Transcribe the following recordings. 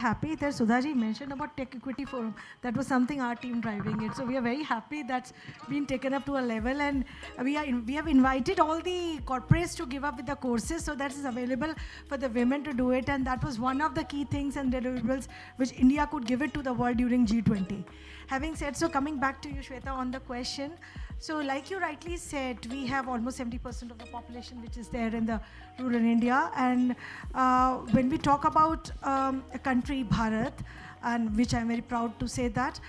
happy that Sudhaji mentioned about Tech Equity Forum. That was something our team driving it. So we are very happy that's been taken up to a level, and we have invited all the corporates to give up with the courses, so that is available for the women to do it. And that was one of the key things and deliverables which India could give it to the world during G20. Having said so, coming back to you, Shweta, on the question. So like you rightly said, we have almost 70% of the population which is there in the rural India. And when we talk about a country, Bharat, and which I'm very proud to say that,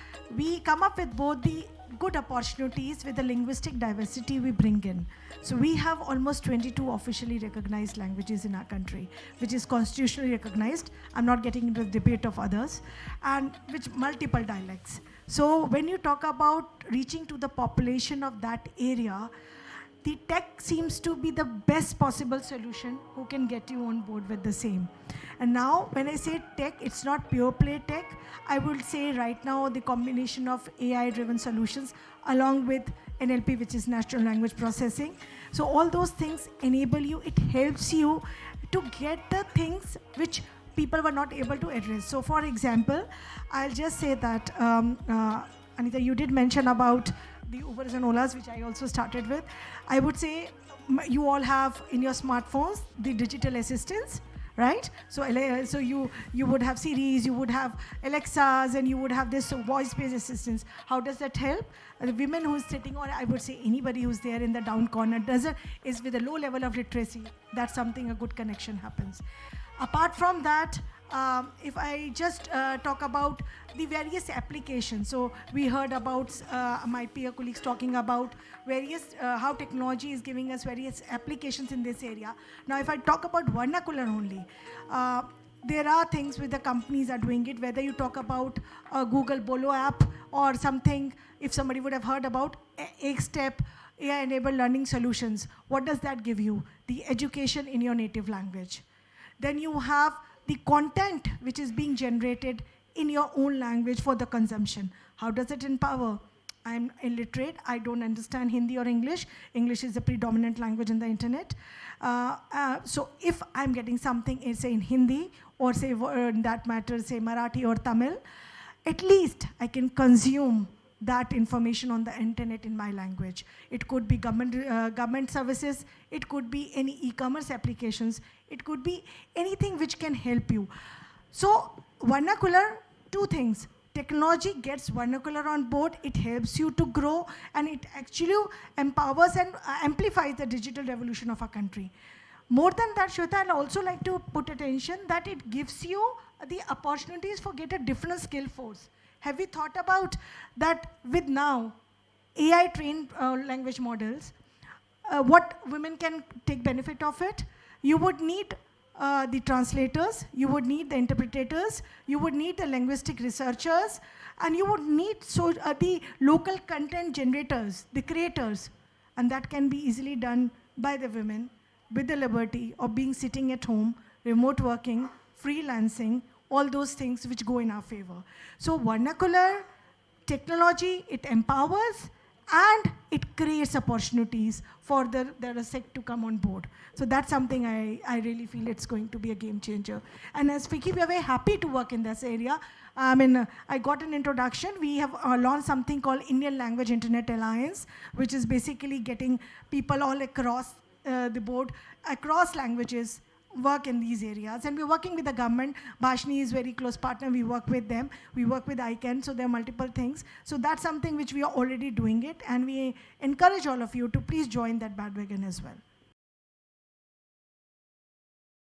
we come up with both the good opportunities with the linguistic diversity we bring in. So we have almost 22 officially recognized languages in our country, which is constitutionally recognized. I'm not getting into the debate of others, and which multiple dialects. So when you talk about reaching to the population of that area, the tech seems to be the best possible solution who can get you on board with the same. And now when I say tech, it's not pure play tech. I would say right now the combination of AI driven solutions along with NLP, which is natural language processing. So all those things enable you, it helps you to get the things which people were not able to address. So for example, I'll just say that, Anita, you did mention about the Ubers and Olas, which I also started with. I would say you all have in your smartphones the digital assistants, right? So you would have Siris, you would have Alexas, and you would have this voice-based assistance. How does that help? The women who is sitting, or I would say anybody who's there in the down corner, is with a low level of literacy. That's something, a good connection happens. Apart from that, if I just talk about the various applications, so we heard about my peer colleagues talking about various, how technology is giving us various applications in this area. Now, if I talk about vernacular only, there are things with the companies are doing it, whether you talk about a Google Bolo app or something, if somebody would have heard about Age AI-enabled learning solutions. What does that give you? The education in your native language. Then you have the content which is being generated in your own language for the consumption. How does it empower? I'm illiterate, I don't understand Hindi or English. English is the predominant language in the internet. So if I'm getting something, say in Hindi, or say in that matter, say Marathi or Tamil, at least I can consume that information on the internet in my language. It could be government services, it could be any e-commerce applications, it could be anything which can help you. So vernacular, two things. Technology gets vernacular on board, it helps you to grow, and it actually empowers and amplifies the digital revolution of our country. More than that, Shweta, I'd also like to put attention that it gives you the opportunities for get a different skill force. Have we thought about that with now AI trained language models, what women can take benefit of it? You would need the translators, you would need the interpreters, you would need the linguistic researchers, and you would need the local content generators, the creators. And that can be easily done by the women with the liberty of being sitting at home, remote working, freelancing, all those things which go in our favor. So vernacular technology, it empowers and it creates opportunities for the RSEC to come on board. So that's something I really feel it's going to be a game changer. And as FICCI, we are very happy to work in this area. I got an introduction. We have launched something called Indian Language Internet Alliance, which is basically getting people all across the board, across languages, work in these areas. And we're working with the government. Bhashni is very close partner. We work with them. We work with ICANN. So there are multiple things. So that's something which we are already doing it. And we encourage all of you to please join that bandwagon as well.